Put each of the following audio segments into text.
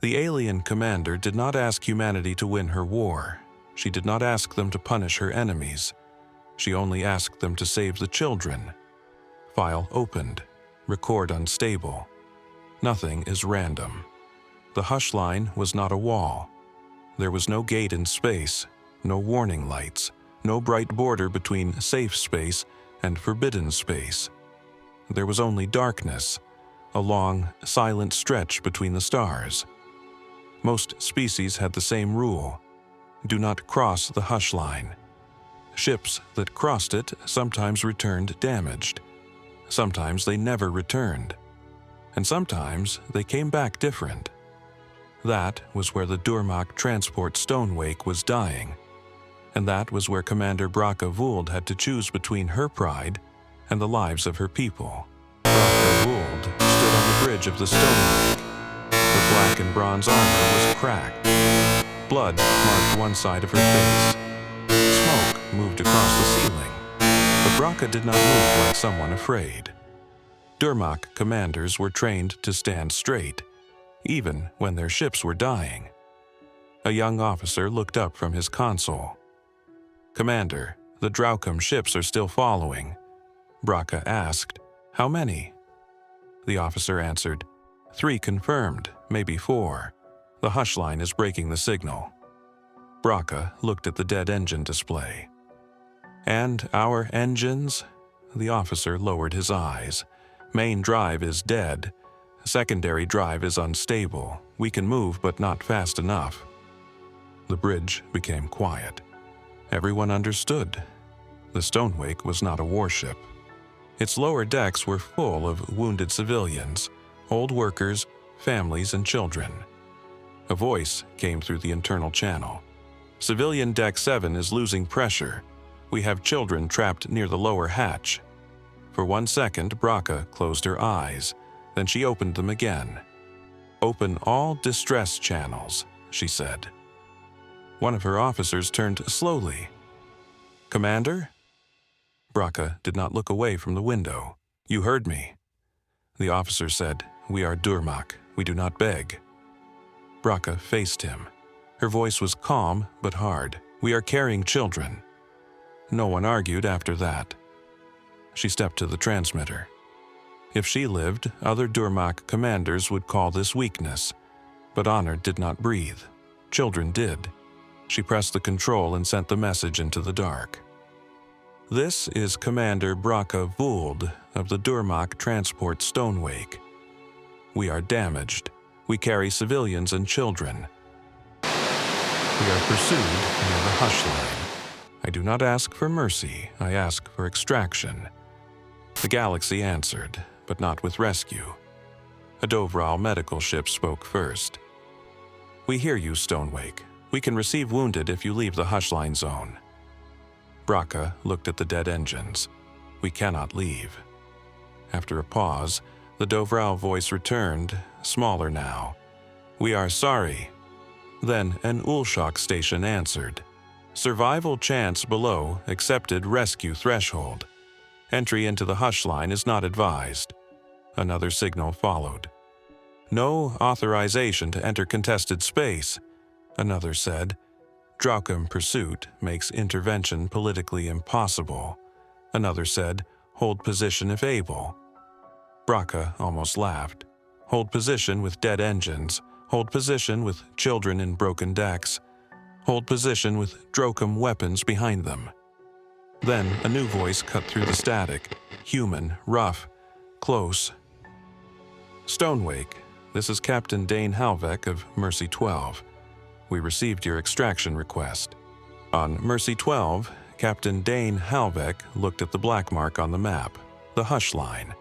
The alien commander did not ask humanity to win her war. She did not ask them to punish her enemies. She only asked them to save the children. File opened. Record unstable. Nothing is random. The Hushline was not a wall. There was no gate in space, no warning lights, no bright border between safe space and forbidden space. There was only darkness, a long, silent stretch between the stars. Most species had the same rule: do not cross the Hushline. Ships that crossed it sometimes returned damaged. Sometimes they never returned. And sometimes they came back different. That was where the Dhurmakk transport Stonewake was dying. And that was where Commander Brakka Vuld had to choose between her pride and the lives of her people. Brakka Vuld stood on the bridge of the Stonewake. Her black and bronze armor was cracked. Blood marked one side of her face. Smoke moved across the ceiling. But Brakka did not move like someone afraid. Dhurmakk commanders were trained to stand straight, even when their ships were dying. A young officer looked up from his console. "Commander, the Draukkem ships are still following." Brakka asked, "How many?" The officer answered, "3 confirmed, maybe 4. The Hushline is breaking the signal." Brakka looked at the dead engine display. "And our engines?" The officer lowered his eyes. "Main drive is dead. Secondary drive is unstable. We can move, but not fast enough." The bridge became quiet. Everyone understood. The Stonewake was not a warship. Its lower decks were full of wounded civilians, old workers, families, and children. A voice came through the internal channel. "Civilian Deck 7 is losing pressure. We have children trapped near the lower hatch." For 1 second, Brakka closed her eyes. Then she opened them again. "Open all distress channels," she said. One of her officers turned slowly. "Commander?" Brakka did not look away from the window. "You heard me." The officer said, "We are Dhurmakk. We do not beg." Brakka faced him. Her voice was calm but hard. "We are carrying children." No one argued after that. She stepped to the transmitter. If she lived, other Dhurmakk commanders would call this weakness. But honor did not breathe. Children did. She pressed the control and sent the message into the dark. "This is Commander Brakka Vuld of the Dhurmakk transport Stonewake. We are damaged. We carry civilians and children. We are pursued near the Hushline. I do not ask for mercy, I ask for extraction." The galaxy answered, but not with rescue. A Dovral medical ship spoke first. "We hear you, Stonewake. We can receive wounded if you leave the Hushline zone." Brakka looked at the dead engines. "We cannot leave." After a pause, the Dovral voice returned, smaller now. "We are sorry." Then an Ulshok station answered. "Survival chance below accepted rescue threshold. Entry into the Hushline is not advised." Another signal followed. "No authorization to enter contested space," another said. "Draukkem pursuit makes intervention politically impossible." Another said, "Hold position if able." Brakka almost laughed. "Hold position with dead engines. Hold position with children in broken decks. Hold position with Draukkem weapons behind them." Then a new voice cut through the static, human, rough, close. "Stonewake, this is Captain Dain Halvek of Mercy 12. We received your extraction request." On Mercy 12, Captain Dain Halvek looked at the black mark on the map, the Hushline.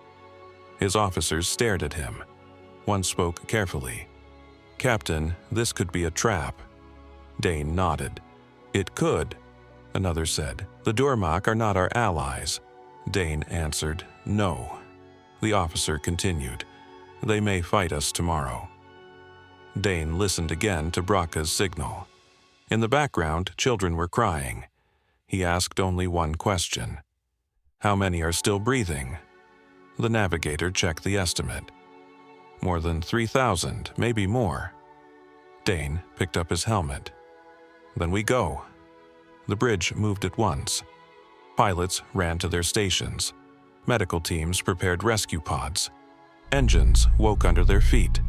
His officers stared at him. One spoke carefully. "Captain, this could be a trap." Dain nodded. "It could." Another said, "The Dhurmakk are not our allies." Dain answered, "No." The officer continued, "They may fight us tomorrow." Dain listened again to Brakka's signal. In the background, children were crying. He asked only one question. "How many are still breathing?" The navigator checked the estimate. "More than 3,000, maybe more." Dain picked up his helmet. Then we go. The bridge moved at once. Pilots ran to their stations. Medical teams prepared rescue pods. Engines woke under their feet.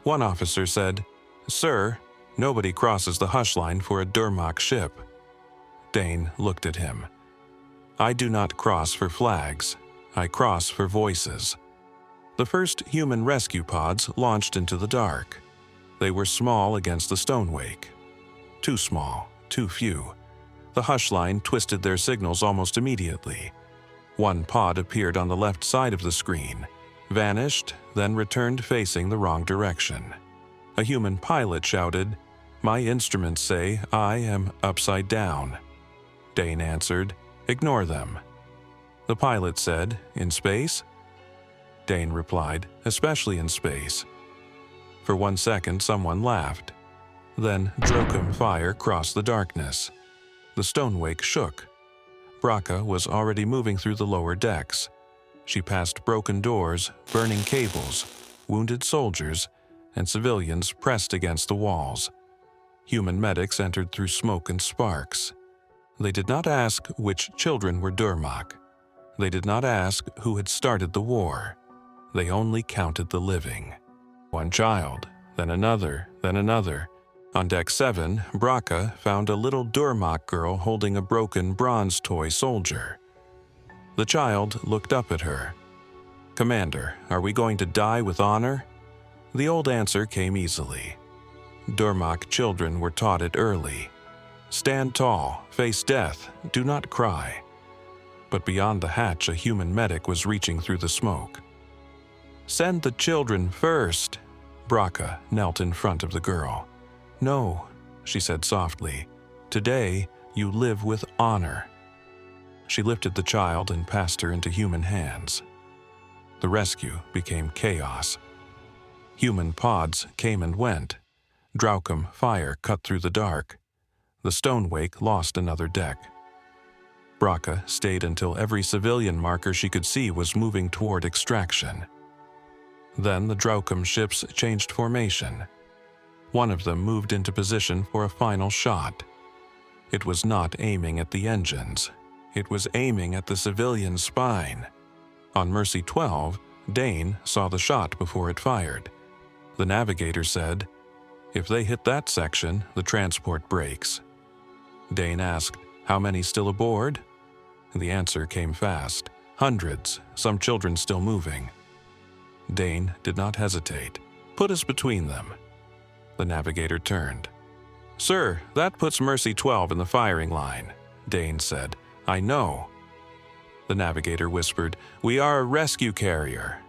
One officer said, "Sir, nobody crosses the Hushline for a Dhurmakk ship." Dain looked at him. "I do not cross for flags. I cross for voices." The first human rescue pods launched into the dark. They were small against the stonewake. Too small, too few. The Hushline twisted their signals almost immediately. One pod appeared on the left side of the screen, vanished, then returned facing the wrong direction. A human pilot shouted, "My instruments say I am upside down." Dain answered, "Ignore them." The pilot said, "In space?" Dain replied, "Especially in space." For 1 second, someone laughed. Then Draukkem fire crossed the darkness. The stonewake shook. Brakka was already moving through the lower decks. She passed broken doors, burning cables, wounded soldiers, and civilians pressed against the walls. Human medics entered through smoke and sparks. They did not ask which children were Dhurmakk. They did not ask who had started the war. They only counted the living. One child, then another, then another. On deck 7, Brakka found a little Dhurmakk girl holding a broken bronze toy soldier. The child looked up at her. "Commander, are we going to die with honor?" The old answer came easily. Dhurmakk children were taught it early. Stand tall, face death, do not cry. But beyond the hatch, a human medic was reaching through the smoke. "Send the children first." Brakka knelt in front of the girl. "No," she said softly. "Today, you live with honor." She lifted the child and passed her into human hands. The rescue became chaos. Human pods came and went. Draukkem fire cut through the dark. The stonewake lost another deck. Brakka stayed until every civilian marker she could see was moving toward extraction. Then the Draukkem ships changed formation. One of them moved into position for a final shot. It was not aiming at the engines. It was aiming at the civilian spine. On Mercy 12, Dain saw the shot before it fired. The navigator said, "If they hit that section, the transport breaks." Dain asked, "How many still aboard?" The answer came fast. "Hundreds, some children still moving." Dain did not hesitate. "Put us between them." The navigator turned. "Sir, that puts Mercy 12 in the firing line," Dain said. "I know." The navigator whispered, "We are a rescue carrier."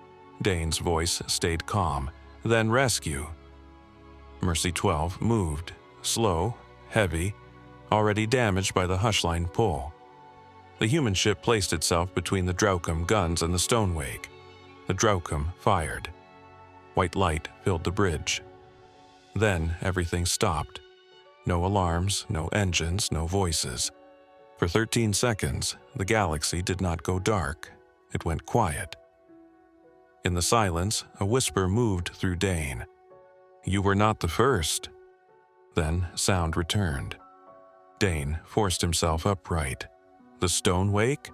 Dain's voice stayed calm. "Then rescue." Mercy 12 moved, slow, heavy, already damaged by the Hushline pull. The human ship placed itself between the Draukkem guns and the stonewake. The Draukkem fired. White light filled the bridge. Then everything stopped. No alarms, no engines, no voices. For 13 seconds, the galaxy did not go dark. It went quiet. In the silence, a whisper moved through Dain. "You were not the first." Then sound returned. Dain forced himself upright. "The stonewake?"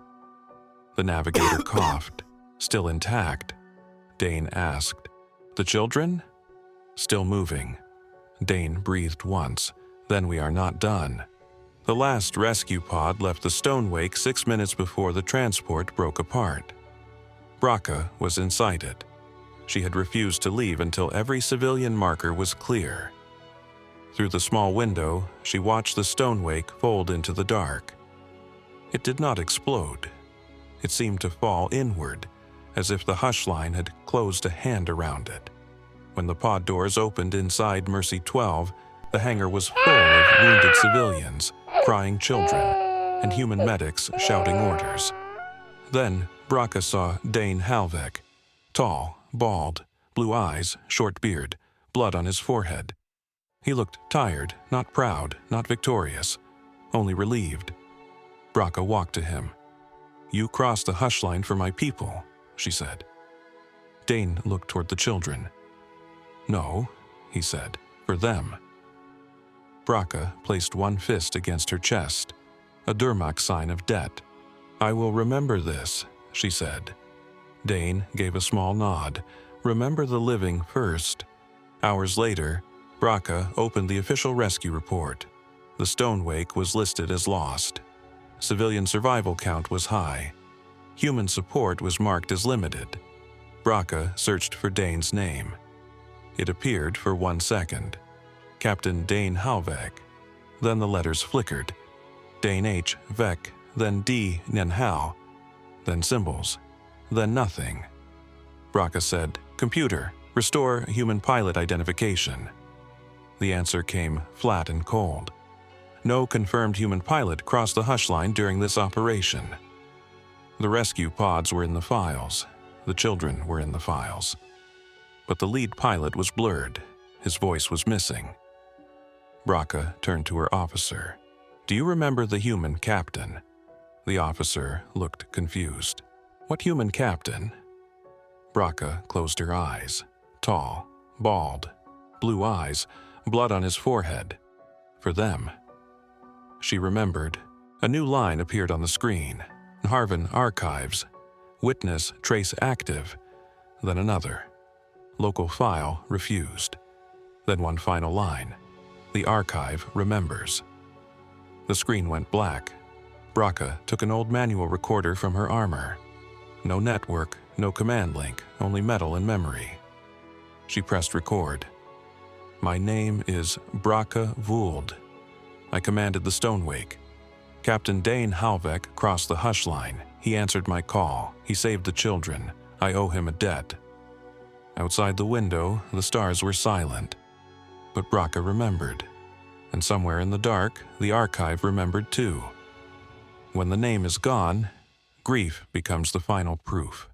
The navigator coughed. "Still intact." Dain asked, "The children?" "Still moving." Dain breathed once. "Then we are not done." The last rescue pod left the stonewake 6 minutes before the transport broke apart. Brakka was inside it. She had refused to leave until every civilian marker was clear. Through the small window, she watched the stonewake fold into the dark. It did not explode. It seemed to fall inward, as if the Hushline had closed a hand around it. When the pod doors opened inside Mercy 12, the hangar was full of wounded civilians, crying children, and human medics shouting orders. Then Brakka saw Dain Halvek, tall, bald, blue eyes, short beard, blood on his forehead. He looked tired, not proud, not victorious, only relieved. Brakka walked to him. "You crossed the Hushline for my people," she said. Dain looked toward the children. "No," he said, "for them." Brakka placed one fist against her chest, a Dhurmakk sign of debt. "I will remember this," she said. Dain gave a small nod. "Remember the living first." Hours later, Brakka opened the official rescue report. The Stonewake was listed as lost. Civilian survival count was high. Human support was marked as limited. Brakka searched for Dain's name. It appeared for 1 second. Captain Dain Halvek. Then the letters flickered. Dain H. Vek, then D. Nhan, then symbols, then nothing. Brakka said, "Computer, restore human pilot identification." The answer came flat and cold. No confirmed human pilot crossed the Hushline during this operation. The rescue pods were in the files. The children were in the files. But the lead pilot was blurred. His voice was missing. Brakka turned to her officer. "Do you remember the human captain?" The officer looked confused. "What human captain?" Brakka closed her eyes. Tall, bald, blue eyes, blood on his forehead. For them. She remembered. A new line appeared on the screen. Nharven archives. Witness trace active. Then another. Local file refused. Then one final line. The archive remembers. The screen went black. Brakka took an old manual recorder from her armor. No network, no command link, only metal and memory. She pressed record. "My name is Brakka Vuld. I commanded the Stonewake. Captain Dain Halvek crossed the Hushline. He answered my call. He saved the children. I owe him a debt." Outside the window, the stars were silent. But Brakka remembered. And somewhere in the dark, the archive remembered too. When the name is gone, grief becomes the final proof.